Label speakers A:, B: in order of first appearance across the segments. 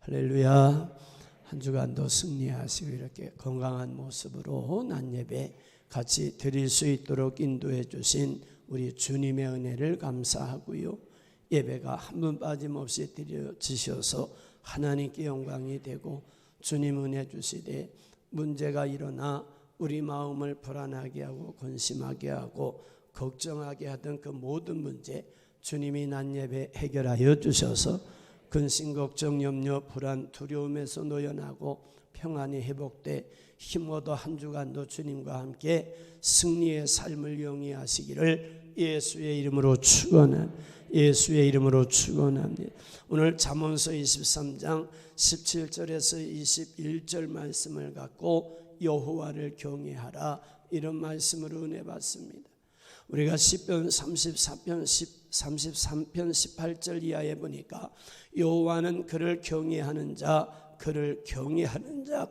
A: 할렐루야. 한 주간도 승리하시고 이렇게 건강한 모습으로 낮 예배 같이 드릴 수 있도록 인도해 주신 우리 주님의 은혜를 감사하고요. 예배가 한 분 빠짐없이 드려지셔서 하나님께 영광이 되고 주님 은혜 주시되 문제가 일어나 우리 마음을 불안하게 하고 근심하게 하고 걱정하게 하던 그 모든 문제 주님이 낮 예배 해결하여 주셔서 근심, 걱정, 염려, 불안, 두려움에서 노연하고 평안이 회복돼 힘 얻어 한 주간도 주님과 함께 승리의 삶을 영위하시기를 예수의 이름으로 축원합니다. 예수의 이름으로 축원합니다. 오늘 잠언서 23장 17절에서 21절 말씀을 갖고 여호와를 경외하라 이런 말씀으로 은혜 받습니다. 우리가 시편 33편 18절 이하에 보니까 여호와는 그를 경외하는 자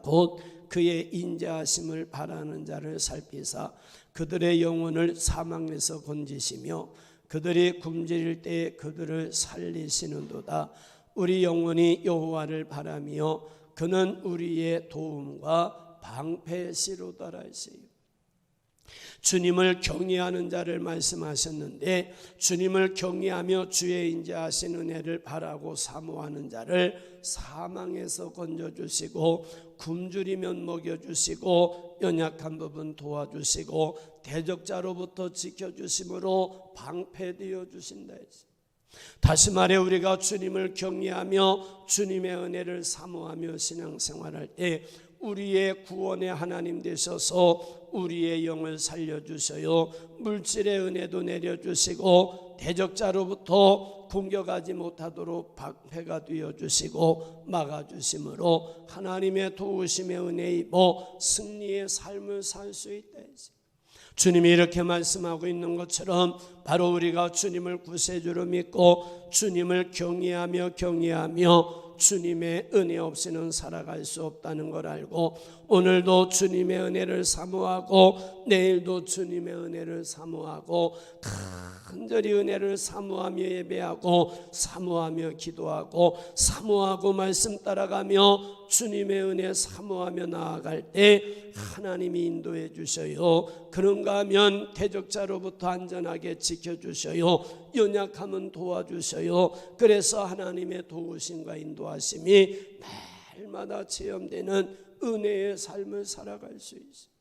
A: 곧 그의 인자하심을 바라는 자를 살피사 그들의 영혼을 사망에서 건지시며 그들이 굶주릴 때에 그들을 살리시는도다. 우리 영혼이 여호와를 바라며 그는 우리의 도움과 방패시로다라 했어요. 주님을 경외하는 자를 말씀하셨는데 주님을 경외하며 주의 인자하신 은혜를 바라고 사모하는 자를 사망에서 건져주시고 굶주리면 먹여주시고 연약한 부분 도와주시고 대적자로부터 지켜주심으로 방패되어 주신다 했어요. 다시 말해 우리가 주님을 경외하며 주님의 은혜를 사모하며 신앙생활할 때 우리의 구원의 하나님 되셔서 우리의 영을 살려주셔요. 물질의 은혜도 내려주시고 대적자로부터 공격하지 못하도록 방패가 되어주시고 막아주심으로 하나님의 도우심의 은혜 입어 승리의 삶을 살 수 있다. 주님이 이렇게 말씀하고 있는 것처럼 바로 우리가 주님을 구세주로 믿고 주님을 경외하며 주님의 은혜 없이는 살아갈 수 없다는 걸 알고 오늘도 주님의 은혜를 사모하고 내일도 주님의 은혜를 사모하고 간절히 은혜를 사모하며 예배하고 사모하며 기도하고 사모하고 말씀 따라가며 주님의 은혜 사모하며 나아갈 때 하나님이 인도해 주셔요. 그런가 하면 대적자로부터 안전하게 지켜주셔요. 연약함은 도와주셔요. 그래서 하나님의 도우심과 인도하심이 날마다 체험되는 은혜의 삶을 살아갈 수 있어요.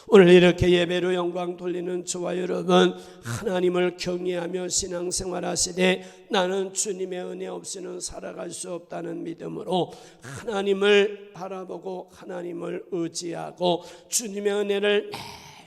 A: 오늘 이렇게 예배로 영광 돌리는 저와 여러분 하나님을 경외하며 신앙생활 하시되 나는 주님의 은혜 없이는 살아갈 수 없다는 믿음으로 하나님을 바라보고 하나님을 의지하고 주님의 은혜를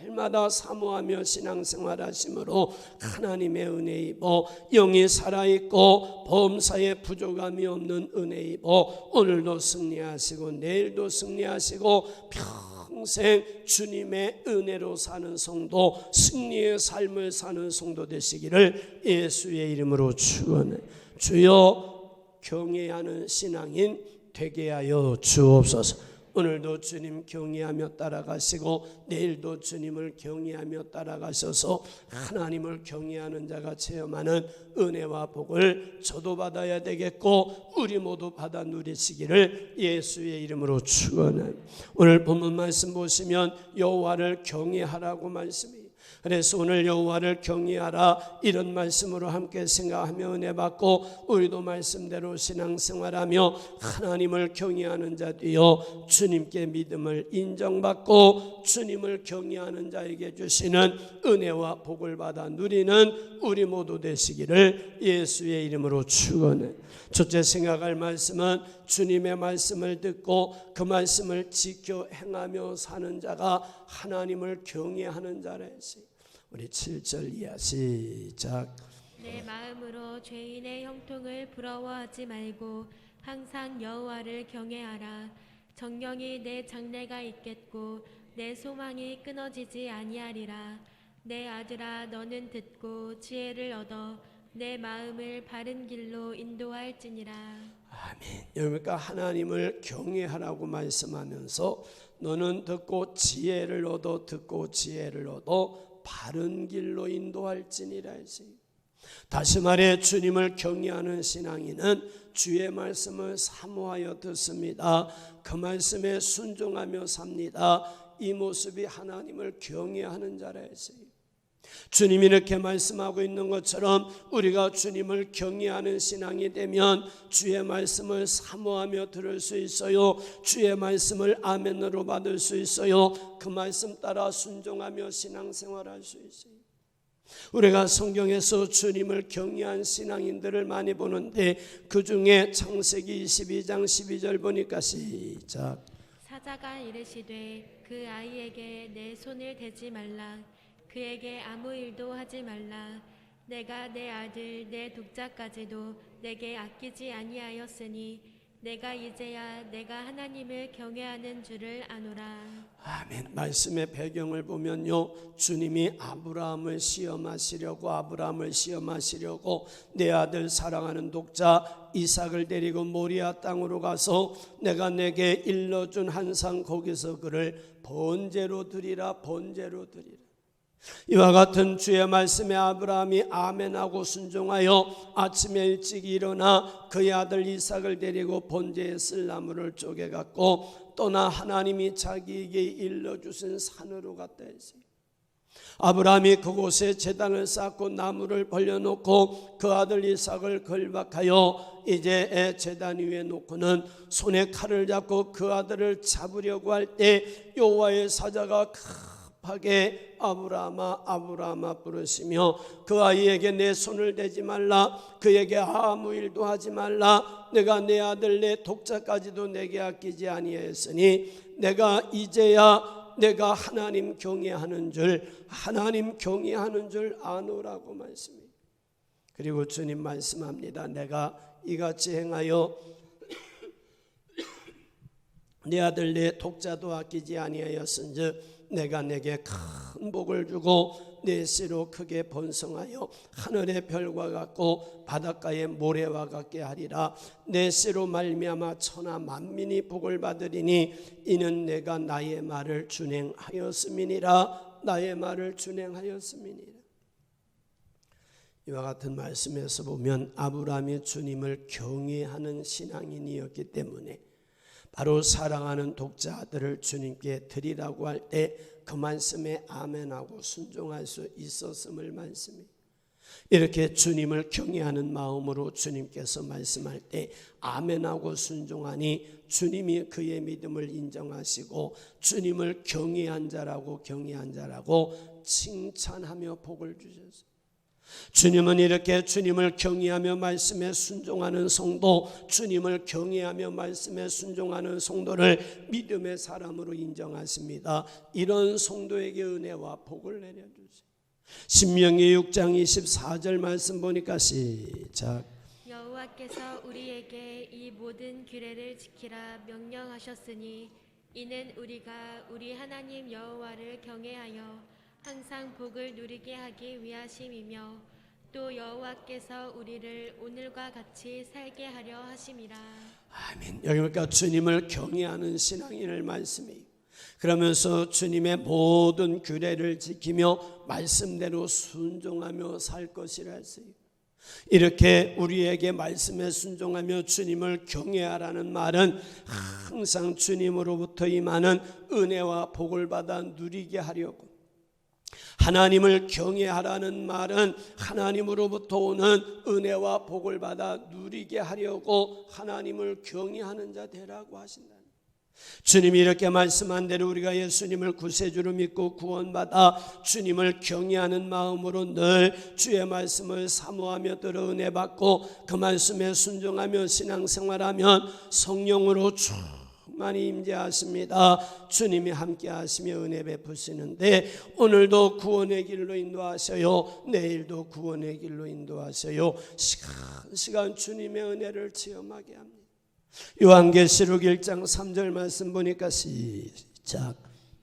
A: 날마다 사모하며 신앙생활 하심으로 하나님의 은혜 입어 영이 살아있고 범사에 부족함이 없는 은혜 입어 오늘도 승리하시고 내일도 승리하시고 평생 주님의 은혜로 사는 성도 승리의 삶을 사는 성도 되시기를 예수의 이름으로 축원해 주여 경외하는 신앙인 되게 하여 주옵소서. 오늘도 주님 경외하며 따라가시고 내일도 주님을 경외하며 따라가셔서 하나님을 경외하는 자가 체험하는 은혜와 복을 저도 받아야 되겠고 우리 모두 받아 누리시기를 예수의 이름으로 축원합니다. 오늘 본문 말씀 보시면 여호와를 경외하라고 말씀해요. 그래서 오늘 여호와를 경외하라 이런 말씀으로 함께 생각하며 은혜 받고 우리도 말씀대로 신앙생활하며 하나님을 경외하는 자 되어 주님께 믿음을 인정받고 주님을 경외하는 자에게 주시는 은혜와 복을 받아 누리는 우리 모두 되시기를 예수의 이름으로 축원해. 첫째 생각할 말씀은 주님의 말씀을 듣고 그 말씀을 지켜 행하며 사는 자가 하나님을 경외하는 자라 했어요. 우리 7절 이하 시작.
B: 내 마음으로 죄인의 형통을 부러워하지 말고 항상 여호와를 경외하라. 정령이 내 장래가 있겠고 내 소망이 끊어지지 아니하리라. 내 아들아 너는 듣고 지혜를 얻어 내 마음을 바른 길로 인도할지니라.
A: 아멘. 그러니까 하나님을 경외하라고 말씀하면서 너는 듣고 지혜를 얻어 바른 길로 인도할지니라 했어요. 다시 말해 주님을 경외하는 신앙인은 주의 말씀을 사모하여 듣습니다. 그 말씀에 순종하며 삽니다. 이 모습이 하나님을 경외하는 자라 했어요. 주님이 이렇게 말씀하고 있는 것처럼 우리가 주님을 경외하는 신앙이 되면 주의 말씀을 사모하며 들을 수 있어요. 주의 말씀을 아멘으로 받을 수 있어요. 그 말씀 따라 순종하며 신앙생활할 수 있어요. 우리가 성경에서 주님을 경외한 신앙인들을 많이 보는데 그 중에 창세기 22장 12절 보니까 시작.
B: 사자가 이르시되 그 아이에게 내 손을 대지 말라. 그에게 아무 일도 하지 말라. 내가 내 아들 내 독자까지도 내게 아끼지 아니하였으니 내가 이제야 내가 하나님을 경외하는 줄을 아노라.
A: 아멘. 말씀의 배경을 보면요, 주님이 아브라함을 시험하시려고 내 아들 사랑하는 독자 이삭을 데리고 모리아 땅으로 가서 내가 내게 일러준 한상 거기서 그를 번제로 드리라. 이와 같은 주의 말씀에 아브라함이 아멘하고 순종하여 아침에 일찍 일어나 그의 아들 이삭을 데리고 번제에 쓸 나무를 쪼개갖고 떠나 하나님이 자기에게 일러주신 산으로 갔다 했어요. 아브라함이 그곳에 제단을 쌓고 나무를 벌려놓고 그 아들 이삭을 걸박하여 이제 제단 위에 놓고는 손에 칼을 잡고 그 아들을 잡으려고 할 때 여호와의 사자가 급하게 아브라함아 부르시며 그 아이에게 내 손을 대지 말라. 그에게 아무 일도 하지 말라. 내가 내 아들 내 독자까지도 내게 아끼지 아니하였으니 내가 이제야 내가 하나님 경외하는 줄 아노라고 말씀해요. 그리고 주님 말씀합니다. 내가 이같이 행하여 내 아들 내 독자도 아끼지 아니하였은즉 내가 내게 큰 복을 주고 내 씨로 크게 번성하여 하늘의 별과 같고 바닷가의 모래와 같게 하리라. 내 씨로 말미암아 천하 만민이 복을 받으리니 이는 내가 나의 말을 준행하였음이니라. 이와 같은 말씀에서 보면 아브라함이 주님을 경외하는 신앙인이었기 때문에 바로 사랑하는 독자 아들을 주님께 드리라고 할 때 그 말씀에 아멘하고 순종할 수 있었음을 말씀해요. 이렇게 주님을 경외하는 마음으로 주님께서 말씀할 때 아멘하고 순종하니 주님이 그의 믿음을 인정하시고 주님을 경외한 자라고 칭찬하며 복을 주셨어요. 주님은 이렇게 주님을 경외하며 말씀에 순종하는 성도, 주님을 경외하며 말씀에 순종하는 성도를 믿음의 사람으로 인정하십니다. 이런 성도에게 은혜와 복을 내려주세요. 신명기 6장 24절 말씀 보니까 시작.
B: 여호와께서 우리에게 이 모든 규례를 지키라 명령하셨으니 이는 우리가 우리 하나님 여호와를 경외하여 항상 복을 누리게 하기 위하심이며 또 여호와께서 우리를 오늘과 같이 살게 하려 하심이라.
A: 아멘. 여기 보니까 주님을 경외하는 신앙인을 말씀해요. 그러면서 주님의 모든 규례를 지키며 말씀대로 순종하며 살 것이라 했어요. 이렇게 우리에게 말씀에 순종하며 주님을 경외하라는 말은 항상 주님으로부터 임하는 은혜와 복을 받아 누리게 하려고, 하나님을 경외하라는 말은 하나님으로부터 오는 은혜와 복을 받아 누리게 하려고 하나님을 경외하는 자 되라고 하신다. 주님이 이렇게 말씀한 대로 우리가 예수님을 구세주로 믿고 구원받아 주님을 경외하는 마음으로 늘 주의 말씀을 사모하며 들어 은혜 받고 그 말씀에 순종하며 신앙생활하면 성령으로 많이 임재하십니다. 주님이 함께 하시며 은혜 베푸시는데 오늘도 구원의 길로 인도하셔요. 내일도 구원의 길로 인도하셔요. 시간 주님의 은혜를 체험하게 합니다. 요한계시록 1장 3절 말씀 보니까 시작.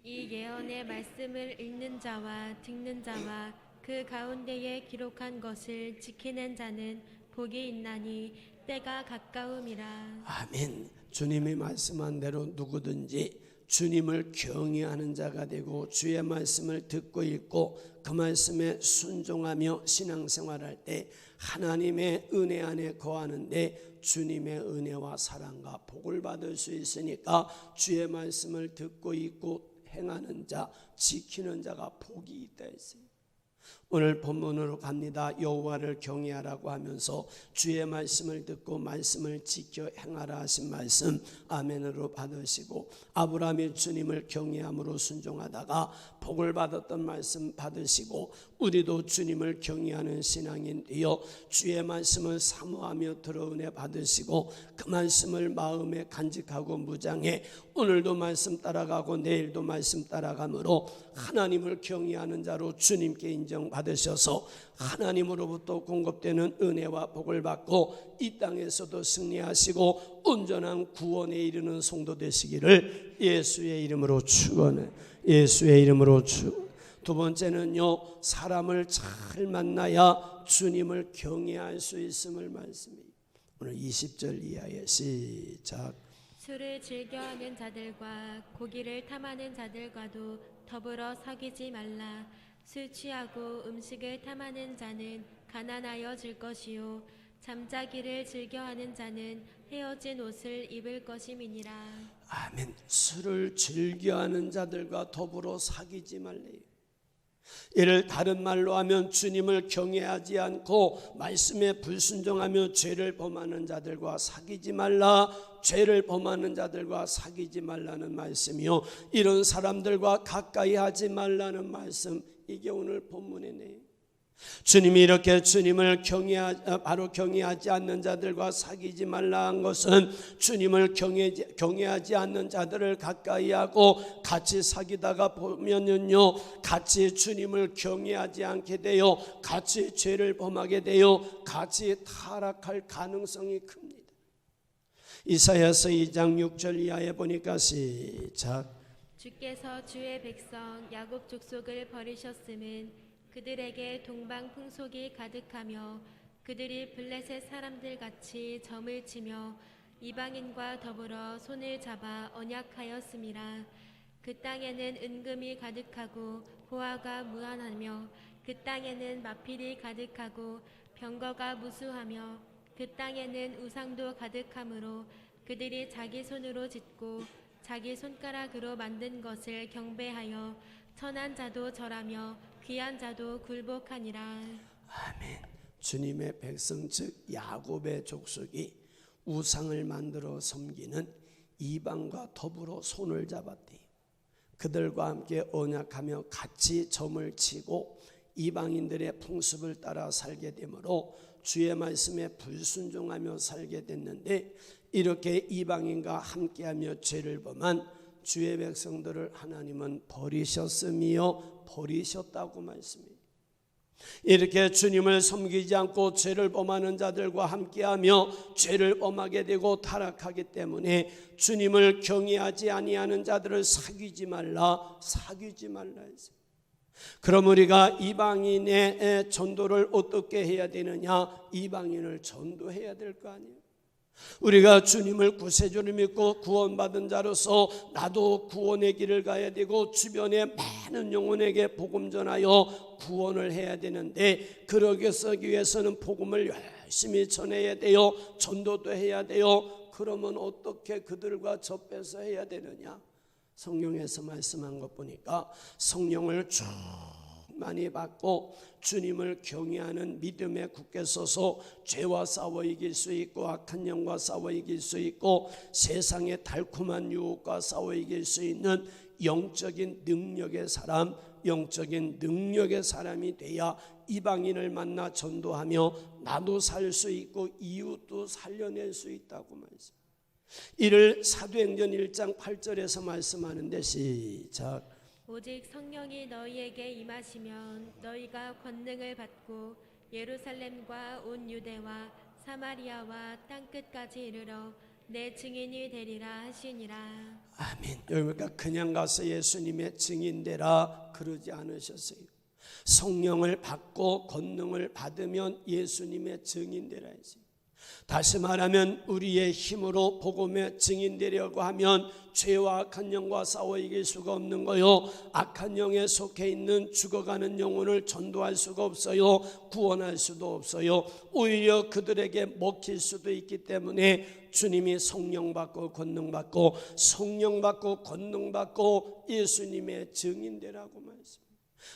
B: 이 예언의 말씀을 읽는 자와 듣는 자와 그 가운데에 기록한 것을 지키는 자는 복이 있나니 때가 가까움이라.
A: 아멘. 주님이 말씀한 대로 누구든지 주님을 경외하는 자가 되고 주의 말씀을 듣고 읽고 그 말씀에 순종하며 신앙생활할 때 하나님의 은혜 안에 거하는데 주님의 은혜와 사랑과 복을 받을 수 있으니까 주의 말씀을 듣고 읽고 행하는 자, 지키는 자가 복이 있다 했어요. 오늘 본문으로 갑니다. 여호와를 경외하라고 하면서 주의 말씀을 듣고 말씀을 지켜 행하라 하신 말씀 아멘으로 받으시고, 아브라함이 주님을 경외함으로 순종하다가 복을 받았던 말씀 받으시고, 우리도 주님을 경외하는 신앙인 되어 주의 말씀을 사모하며 들어 은혜 받으시고 그 말씀을 마음에 간직하고 무장해 오늘도 말씀 따라가고 내일도 말씀 따라가므로 하나님을 경외하는 자로 주님께 인정받으셔서 하나님으로부터 공급되는 은혜와 복을 받고 이 땅에서도 승리하시고 온전한 구원에 이르는 성도 되시기를 예수의 이름으로 축원해. 예수의 이름으로 두 번째는요, 사람을 잘 만나야 주님을 경외할 수 있음을 말씀입니다. 오늘 20절 이하의 시작.
B: 술을 즐겨하는 자들과 고기를 탐하는 자들과도 더불어 사귀지 말라. 술 취하고 음식을 탐하는 자는 가난하여질 것이요 잠자기를 즐겨하는 자는 헤어진 옷을 입을 것임이니라.
A: 아멘. 술을 즐겨하는 자들과 더불어 사귀지 말래요. 이를 다른 말로 하면 주님을 경외하지 않고 말씀에 불순종하며 죄를 범하는 자들과 사귀지 말라. 죄를 범하는 자들과 사귀지 말라는 말씀이요, 이런 사람들과 가까이 하지 말라는 말씀, 이게 오늘 본문의 내용. 주님이 이렇게 주님을 바로 경외하지 않는 자들과 사귀지 말라 한 것은 주님을 경외하지 않는 자들을 가까이 하고 같이 사귀다가 보면은요, 같이 주님을 경외하지 않게 되어 같이 죄를 범하게 되어 같이 타락할 가능성이 큽니다. 이사야서 2장 6절 이하에 보니까 시작.
B: 주께서 주의 백성 야곱 족속을 버리셨음은 그들에게 동방 풍속이 가득하며 그들이 블레셋 사람들 같이 점을 치며 이방인과 더불어 손을 잡아 언약하였음이라. 그 땅에는 은금이 가득하고 보화가 무한하며 그 땅에는 마필이 가득하고 병거가 무수하며 그 땅에는 우상도 가득하므로 그들이 자기 손으로 짓고 자기 손가락으로 만든 것을 경배하여 천한 자도 절하며 귀한 자도 굴복하니라.
A: 아멘. 주님의 백성 즉 야곱의 족속이 우상을 만들어 섬기는 이방과 더불어 손을 잡았대요. 그들과 함께 언약하며 같이 점을 치고 이방인들의 풍습을 따라 살게 되므로 주의 말씀에 불순종하며 살게 됐는데, 이렇게 이방인과 함께하며 죄를 범한 주의 백성들을 하나님은 버리셨으며 버리셨다고 말씀해요. 이렇게 주님을 섬기지 않고 죄를 범하는 자들과 함께하며 죄를 범하게 되고 타락하기 때문에 주님을 경외하지 아니하는 자들을 사귀지 말라 했어요. 그럼 우리가 이방인의 전도를 어떻게 해야 되느냐? 이방인을 전도해야 될 거 아니에요. 우리가 주님을 구세주를 믿고 구원받은 자로서 나도 구원의 길을 가야 되고 주변의 많은 영혼에게 복음 전하여 구원을 해야 되는데, 그러기 위해서는 복음을 열심히 전해야 돼요. 전도도 해야 돼요. 그러면 어떻게 그들과 접해서 해야 되느냐? 성경에서 말씀한 것 보니까 성령을 쭉 많이 받고 주님을 경외하는 믿음에 굳게 서서 죄와 싸워 이길 수 있고 악한 영과 싸워 이길 수 있고 세상의 달콤한 유혹과 싸워 이길 수 있는 영적인 능력의 사람이 돼야 이방인을 만나 전도하며 나도 살 수 있고 이웃도 살려낼 수 있다고 말씀. 이를 사도행전 1장 8절에서 말씀하는데 시작.
B: 오직 성령이 너희에게 임하시면 너희가 권능을 받고 예루살렘과 온 유대와 사마리아와 땅끝까지 이르러 내 증인이 되리라 하시니라.
A: 아멘. 여러분과 그냥 가서 예수님의 증인되라 그러지 않으셨어요. 성령을 받고 권능을 받으면 예수님의 증인되라 했어요. 다시 말하면 우리의 힘으로 복음의 증인되려고 하면 죄와 악한 영과 싸워 이길 수가 없는 거요. 악한 영에 속해 있는 죽어가는 영혼을 전도할 수가 없어요. 구원할 수도 없어요. 오히려 그들에게 먹힐 수도 있기 때문에 주님이 성령 받고 권능 받고 성령 받고 권능 받고 예수님의 증인되라고 말씀합니다.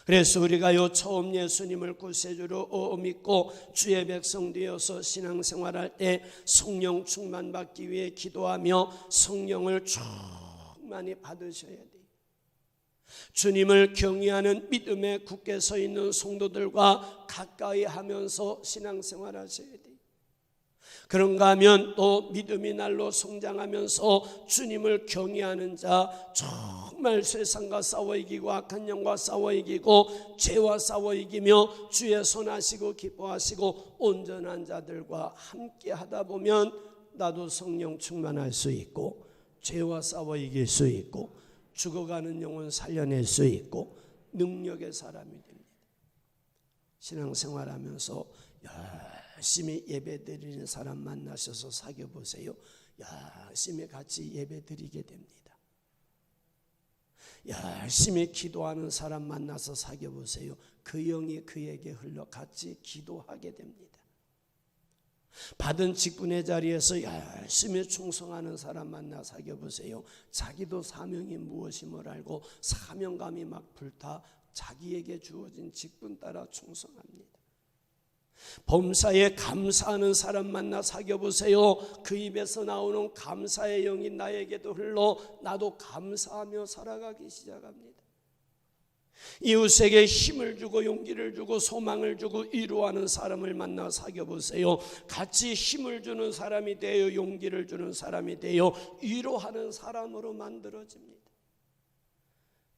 A: 그래서 우리가요 처음 예수님을 구세주로 믿고 주의 백성 되어서 신앙생활할 때 성령 충만 받기 위해 기도하며 성령을 충만히 받으셔야 돼요. 주님을 경외하는 믿음에 굳게 서 있는 성도들과 가까이 하면서 신앙생활 하셔야 돼요. 그런가 하면 또 믿음이 날로 성장하면서 주님을 경외하는 자, 정말 세상과 싸워 이기고 악한 영과 싸워 이기고 죄와 싸워 이기며 주의 선하시고 기뻐하시고 온전한 자들과 함께 하다 보면 나도 성령 충만할 수 있고 죄와 싸워 이길 수 있고 죽어가는 영혼 살려낼 수 있고 능력의 사람이 됩니다. 신앙생활하면서 열심히 예배드리는 사람 만나셔서 사귀어 보세요. 열심히 같이 예배드리게 됩니다. 열심히 기도하는 사람 만나서 사귀어 보세요. 그 영이 그에게 흘러 같이 기도하게 됩니다. 받은 직분의 자리에서 열심히 충성하는 사람 만나 사귀어 보세요. 자기도 사명이 무엇임을 알고 사명감이 막 불타 자기에게 주어진 직분 따라 충성합니다. 범사에 감사하는 사람 만나 사귀어 보세요. 그 입에서 나오는 감사의 영이 나에게도 흘러 나도 감사하며 살아가기 시작합니다. 이웃에게 힘을 주고 용기를 주고 소망을 주고 위로하는 사람을 만나 사귀어 보세요. 같이 힘을 주는 사람이 되어 용기를 주는 사람이 되어 위로하는 사람으로 만들어집니다.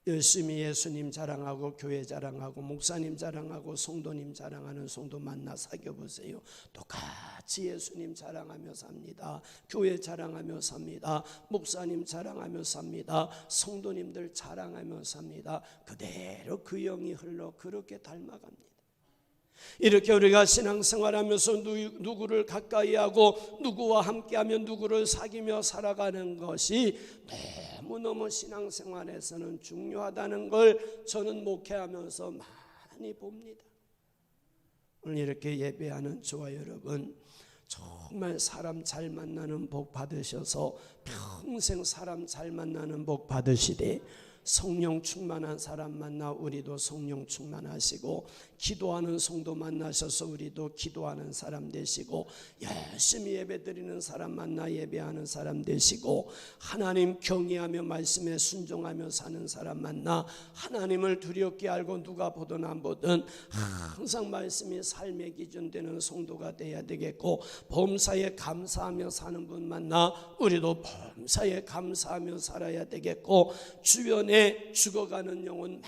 A: 열심히 예수님 자랑하고 교회 자랑하고 목사님 자랑하고 성도님 자랑하는 성도 만나 사귀어 보세요. 똑같이 예수님 자랑하며 삽니다. 교회 자랑하며 삽니다. 목사님 자랑하며 삽니다. 성도님들 자랑하며 삽니다. 그대로 그 영이 흘러 그렇게 닮아갑니다. 이렇게 우리가 신앙생활하면서 누구를 가까이하고 누구와 함께하면 누구를 사귀며 살아가는 것이 너무너무 신앙생활에서는 중요하다는 걸 저는 목회하면서 많이 봅니다. 오늘 이렇게 예배하는 저와 여러분 정말 사람 잘 만나는 복 받으셔서 평생 사람 잘 만나는 복 받으시되 성령 충만한 사람 만나 우리도 성령 충만하시고 기도하는 성도 만나셔서 우리도 기도하는 사람 되시고 열심히 예배드리는 사람 만나 예배하는 사람 되시고 하나님 경외하며 말씀에 순종하며 사는 사람 만나 하나님을 두렵게 알고 누가 보든 안 보든 항상 말씀이 삶의 기준 되는 성도가 돼야 되겠고 범사에 감사하며 사는 분 만나 우리도 범사에 감사하며 살아야 되겠고 주변에 죽어가는 영혼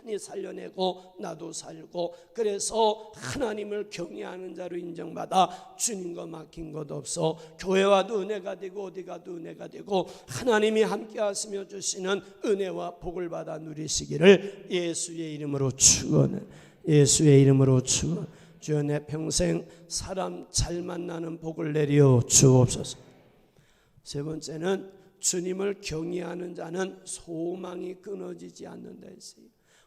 A: 많이 살려내고 나도 살고 그래서 하나님을 경외하는 자로 인정받아 주님과 막힌 것 없어 교회와도 은혜가 되고 어디 가도 은혜가 되고 하나님이 함께 하시며 주시는 은혜와 복을 받아 누리시기를 예수의 이름으로 축원해. 예수의 이름으로 축원. 주여 내 평생 사람 잘 만나는 복을 내려 주옵소서. 세 번째는 주님을 경외하는 자는 소망이 끊어지지 않는다 했어요.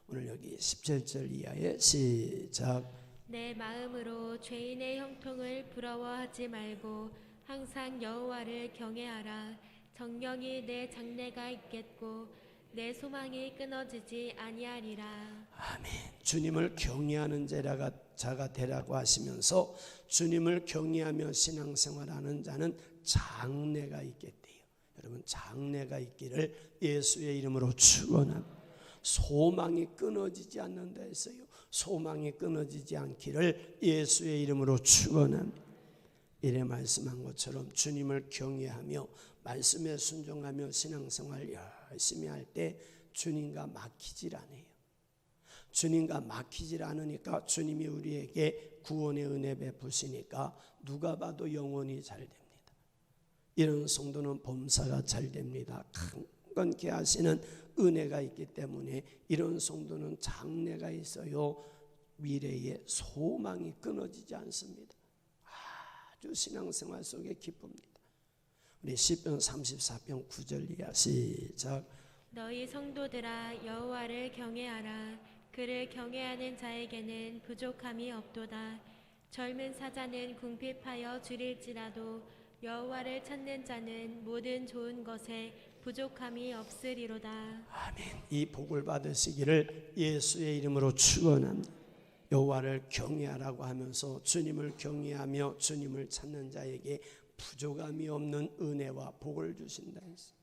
A: 오늘 여기 17절 이하에 시작.
B: 내 마음으로 죄인의 형통을 부러워하지 말고 항상 여호와를 경외하라. 정령이 내 장래가 있겠고 내 소망이 끊어지지 아니하리라.
A: 아멘. 주님을 경외하는 자가 되라고 하시면서 주님을 경외하며 신앙생활하는 자는 장래가 있겠대요. 여러분 장래가 있기를 예수의 이름으로 축원합니다. 소망이 끊어지지 않는다 했어요. 소망이 끊어지지 않기를 예수의 이름으로 축원합니다. 이래 말씀한 것처럼 주님을 경외하며 말씀에 순종하며 신앙생활 열심히 할 때 주님과 막히질 않아요. 주님과 막히질 않으니까 주님이 우리에게 구원의 은혜 베푸시니까 누가 봐도 영혼이 잘 됩니다. 이런 성도는 범사가 잘 됩니다. 강건케 하시는 은혜가 있기 때문에 이런 성도는 장래가 있어요. 미래에 소망이 끊어지지 않습니다. 아주 신앙생활 속에 기쁩니다. 우리 시편 34편 9절 이하 시작.
B: 너희 성도들아 여호와를 경외하라. 그를 경외하는 자에게는 부족함이 없도다. 젊은 사자는 궁핍하여 줄일지라도 여호와를 찾는 자는 모든 좋은 것에 부족함이 없으리로다.
A: 아멘. 이 복을 받으시기를 예수의 이름으로 축원합니다. 여호와를 경외하라고 하면서 주님을 경외하며 주님을 찾는 자에게 부족함이 없는 은혜와 복을 주신다 했습니다.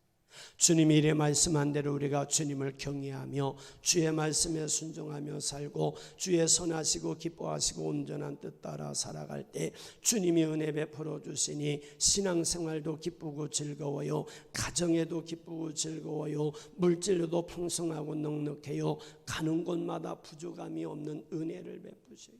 A: 주님이 이래 말씀한 대로 우리가 주님을 경외하며 주의 말씀에 순종하며 살고 주의 선하시고 기뻐하시고 온전한 뜻 따라 살아갈 때 주님이 은혜 베풀어 주시니 신앙생활도 기쁘고 즐거워요. 가정에도 기쁘고 즐거워요. 물질로도 풍성하고 넉넉해요. 가는 곳마다 부족함이 없는 은혜를 베푸셔요.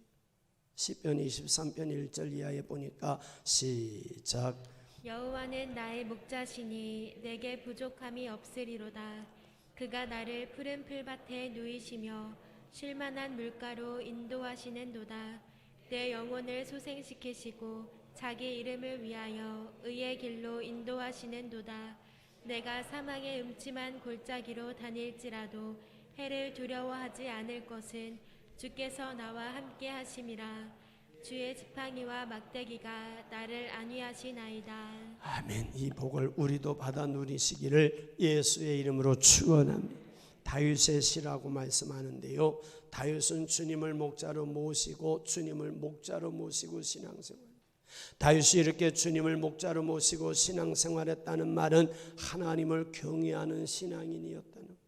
A: 시편 23편 1절 이하에 보니까 시작.
B: 여호와는 나의 목자시니 내게 부족함이 없으리로다. 그가 나를 푸른 풀밭에 누이시며 쉴만한 물가로 인도하시는도다. 내 영혼을 소생시키시고 자기 이름을 위하여 의의 길로 인도하시는도다. 내가 사망의 음침한 골짜기로 다닐지라도 해를 두려워하지 않을 것은 주께서 나와 함께 하심이라. 주의 지팡이와 막대기가 나를 안위하시나이다.
A: 아멘. 이 복을 우리도 받아 누리시기를 예수의 이름으로 축원합니다. 다윗의 시라고 말씀하는데요. 다윗은 주님을 목자로 모시고 주님을 목자로 모시고 신앙생활. 다윗이 이렇게 주님을 목자로 모시고 신앙생활했다는 말은 하나님을 경외하는 신앙인이었다는.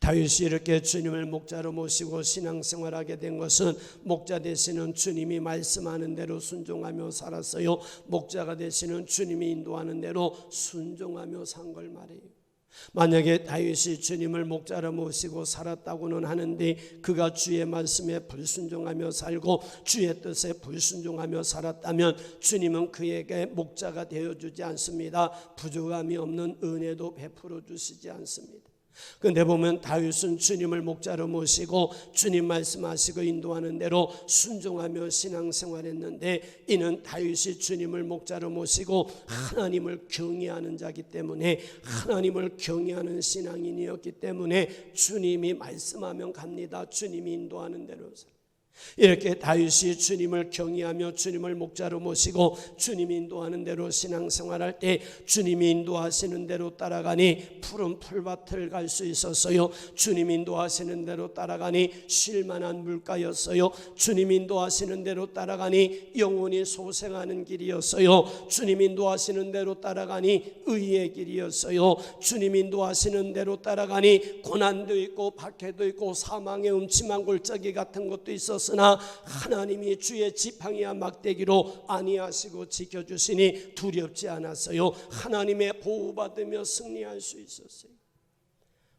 A: 다윗이 이렇게 주님을 목자로 모시고 신앙생활하게 된 것은 목자 되시는 주님이 말씀하는 대로 순종하며 살았어요. 목자가 되시는 주님이 인도하는 대로 순종하며 산 걸 말해요. 만약에 다윗이 주님을 목자로 모시고 살았다고는 하는데 그가 주의 말씀에 불순종하며 살고 주의 뜻에 불순종하며 살았다면 주님은 그에게 목자가 되어주지 않습니다. 부족함이 없는 은혜도 베풀어 주시지 않습니다. 그런데 보면 다윗은 주님을 목자로 모시고 주님 말씀하시고 인도하는 대로 순종하며 신앙생활했는데 이는 다윗이 주님을 목자로 모시고 하나님을 경외하는 자기 때문에 하나님을 경외하는 신앙인이었기 때문에 주님이 말씀하면 갑니다. 주님이 인도하는 대로 이렇게 다윗이 주님을 경외하며 주님을 목자로 모시고 주님이 인도하는 대로 신앙생활할 때 주님이 인도하시는 대로 따라가니 푸른 풀밭을 갈 수 있었어요. 주님이 인도하시는 대로 따라가니 쉴만한 물가였어요. 주님이 인도하시는 대로 따라가니 영혼이 소생하는 길이었어요. 주님이 인도하시는 대로 따라가니 의의 길이었어요. 주님이 인도하시는 대로 따라가니 고난도 있고 박해도 있고 사망의 음침한 골짜기 같은 것도 있었어요. 그러나 하나님이 주의 지팡이와 막대기로 안위하시고 지켜주시니 두렵지 않았어요. 하나님의 보호받으며 승리할 수 있었어요.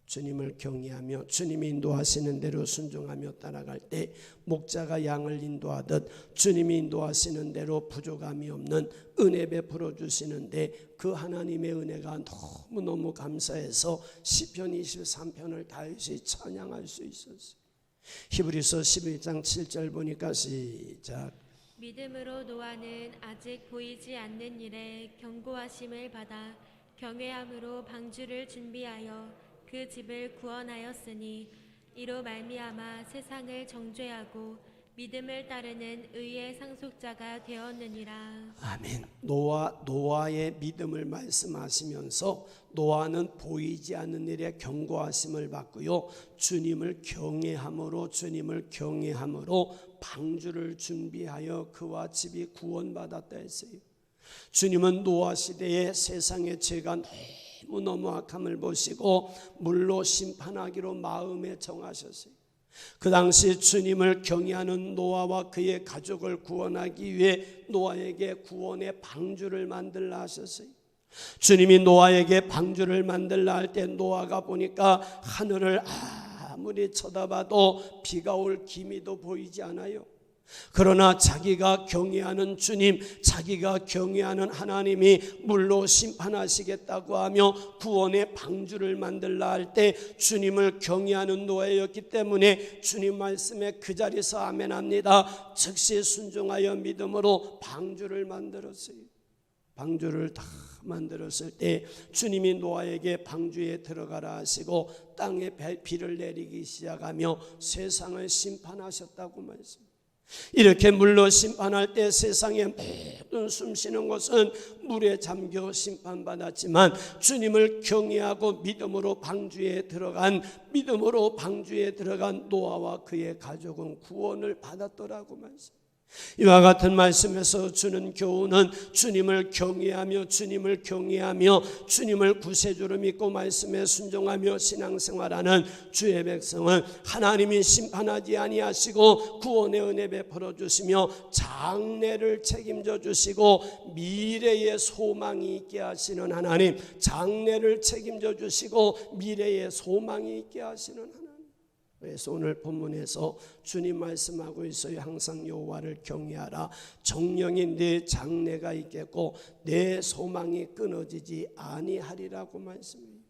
A: 주님을 경외하며 주님이 인도하시는 대로 순종하며 따라갈 때 목자가 양을 인도하듯 주님이 인도하시는 대로 부족함이 없는 은혜 베풀어 주시는데 그 하나님의 은혜가 너무너무 감사해서 시편 23편을 다윗이 찬양할 수 있었어요. 히브리서 11장 7절 보니까 시작.
B: 믿음으로 노아는 아직 보이지 않는 일에 경고하심을 받아 경외함으로 방주를 준비하여 그 집을 구원하였으니 이로 말미암아 세상을 정죄하고 믿음을 따르는 의의 상속자가 되었느니라.
A: 아멘. 노아의 믿음을 말씀하시면서 노아는 보이지 않는 일에 경고하심을 받고요. 주님을 경외함으로 방주를 준비하여 그와 집이 구원받았다 했어요. 주님은 노아 시대에 세상의 죄가 너무너무 악함을 보시고 물로 심판하기로 마음에 정하셨어요. 그 당시 주님을 경외하는 노아와 그의 가족을 구원하기 위해 노아에게 구원의 방주를 만들라 하셨어요. 주님이 노아에게 방주를 만들라 할 때 노아가 보니까 하늘을 아무리 쳐다봐도 비가 올 기미도 보이지 않아요. 그러나 자기가 경외하는 주님, 자기가 경외하는 하나님이 물로 심판하시겠다고 하며 구원의 방주를 만들라 할 때 주님을 경외하는 노예였기 때문에 주님 말씀에 그 자리에서 아멘합니다. 즉시 순종하여 믿음으로 방주를 만들었어요. 방주를 다 만들었을 때 주님이 노아에게 방주에 들어가라 하시고 땅에 비를 내리기 시작하며 세상을 심판하셨다고 말씀합니다. 이렇게 물로 심판할 때 세상의 모든 숨쉬는 것은 물에 잠겨 심판받았지만 주님을 경외하고 믿음으로 방주에 들어간 노아와 그의 가족은 구원을 받았더라고 말씀. 이와 같은 말씀에서 주는 교훈은 주님을 경외하며 주님을 구세주로 믿고 말씀에 순종하며 신앙생활하는 주의 백성은 하나님이 심판하지 아니하시고 구원의 은혜 베풀어 주시며 장래를 책임져 주시고 미래의 소망이 있게 하시는 하나님, 장래를 책임져 주시고 미래의 소망이 있게 하시는 하나님. 그래서 오늘 본문에서 주님 말씀하고 있어요. 항상 여호와를 경외하라. 정령이 내 장래가 있겠고 내 소망이 끊어지지 아니하리라고 말씀합니다.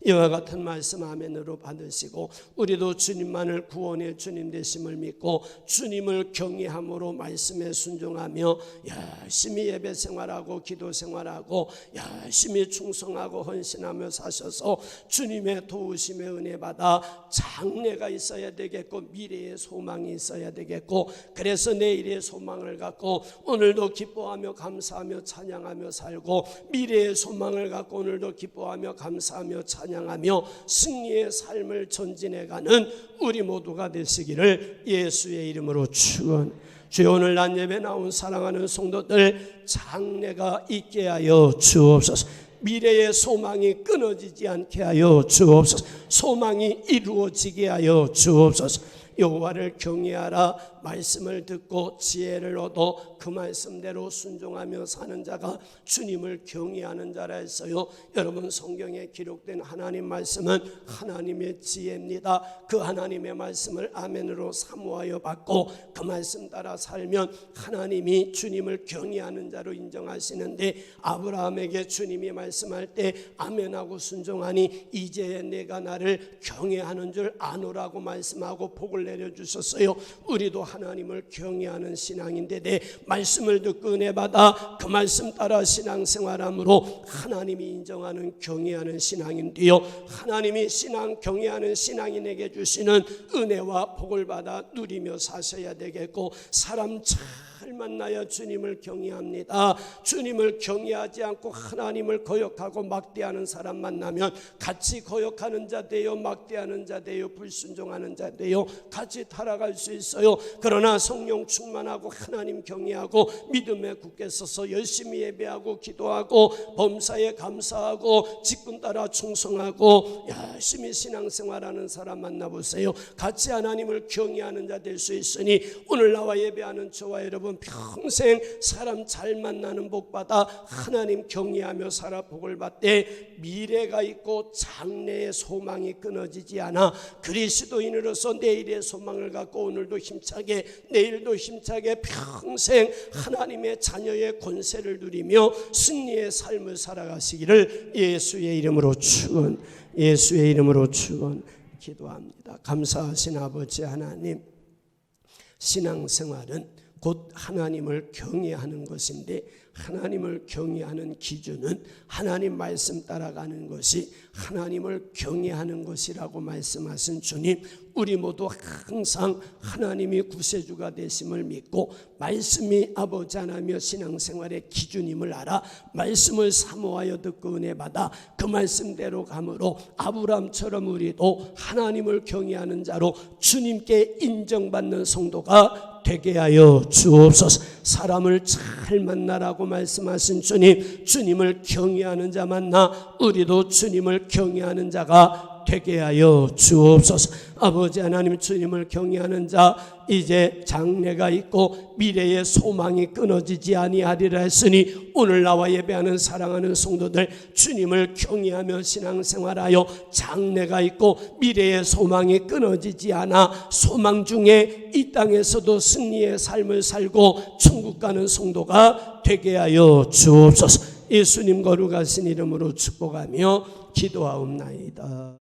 A: 이와 같은 말씀 아멘으로 받으시고 우리도 주님만을 구원의 주님 되심을 믿고 주님을 경외함으로 말씀에 순종하며 열심히 예배 생활하고 기도 생활하고 열심히 충성하고 헌신하며 사셔서 주님의 도우심의 은혜 받아 장래가 있어야 되겠고 미래의 소망이 있어야 되겠고, 그래서 내일의 소망을 갖고 오늘도 기뻐하며 감사하며 찬양하며 살고 미래의 소망을 갖고 오늘도 기뻐하며 감사하며 찬양하며 승리의 삶을 전진해가는 우리 모두가 되시기를 예수의 이름으로 축원합니다. 주여, 오늘 난 예배 나온 사랑하는 성도들 장래가 있게 하여 주옵소서. 미래의 소망이 끊어지지 않게 하여 주옵소서. 소망이 이루어지게 하여 주옵소서. 여호와를 경외하라. 말씀을 듣고 지혜를 얻어 그 말씀대로 순종하며 사는 자가 주님을 경외하는 자라 했어요. 여러분, 성경에 기록된 하나님 말씀은 하나님의 지혜입니다. 그 하나님의 말씀을 아멘으로 사모하여 받고 그 말씀 따라 살면 하나님이 주님을 경외하는 자로 인정하시는데, 아브라함에게 주님이 말씀할 때 아멘하고 순종하니 이제 내가 나를 경외하는 줄 아노라고 말씀하고 복을 내려주셨어요. 우리도 하나님을 경외하는 신앙인데 내 말씀을 듣고 은혜 받아 그 말씀 따라 신앙생활함으로 하나님이 인정하는 경외하는 신앙인 되어 하나님이 경외하는 신앙인에게 주시는 은혜와 복을 받아 누리며 사셔야 되겠고, 사람 잘 만나야 주님을 경외합니다. 주님을 경외하지 않고 하나님을 거역하고 막대하는 사람 만나면 같이 거역하는 자 되어 막대하는 자 되어 불순종하는 자 되어 같이 타락할 수 있어요. 그러나 성령 충만하고 하나님 경외하고 믿음에 굳게 서서 열심히 예배하고 기도하고 범사에 감사하고 직분 따라 충성하고 열심히 신앙생활하는 사람 만나보세요. 같이 하나님을 경외하는 자 될 수 있으니 오늘 나와 예배하는 저와 여러분 평생 사람 잘 만나는 복 받아 하나님 경외하며 살아 복을 받되 미래가 있고 장래의 소망이 끊어지지 않아 그리스도인으로서 내일의 소망을 갖고 오늘도 힘차게 내일도 힘차게 평생 하나님의 자녀의 권세를 누리며 승리의 삶을 살아가시기를 예수의 이름으로 축원 기도합니다. 감사하신 아버지 하나님, 신앙생활은 곧 하나님을 경외하는 것인데 하나님을 경외하는 기준은 하나님 말씀 따라가는 것이 하나님을 경외하는 것이라고 말씀하신 주님, 우리 모두 항상 하나님이 구세주가 되심을 믿고 말씀이 아버지 하나며 신앙생활의 기준임을 알아 말씀을 사모하여 듣고 은혜 받아 그 말씀대로 감으로 아브라함처럼 우리도 하나님을 경외하는 자로 주님께 인정받는 성도가 되게 하여 주옵소서. 사람을 잘 만나라고 말씀하신 주님, 주님을 경외하는 자 만나 우리도 주님을 경외하는 자가 되게 하여 주옵소서. 아버지 하나님, 주님을 경외하는 자 이제 장래가 있고 미래의 소망이 끊어지지 아니하리라 했으니 오늘 나와 예배하는 사랑하는 성도들, 주님을 경외하며 신앙생활하여 장래가 있고 미래의 소망이 끊어지지 않아 소망 중에 이 땅에서도 승리의 삶을 살고 천국 가는 성도가 되게 하여 주옵소서. 예수님 거룩하신 이름으로 축복하며 기도하옵나이다.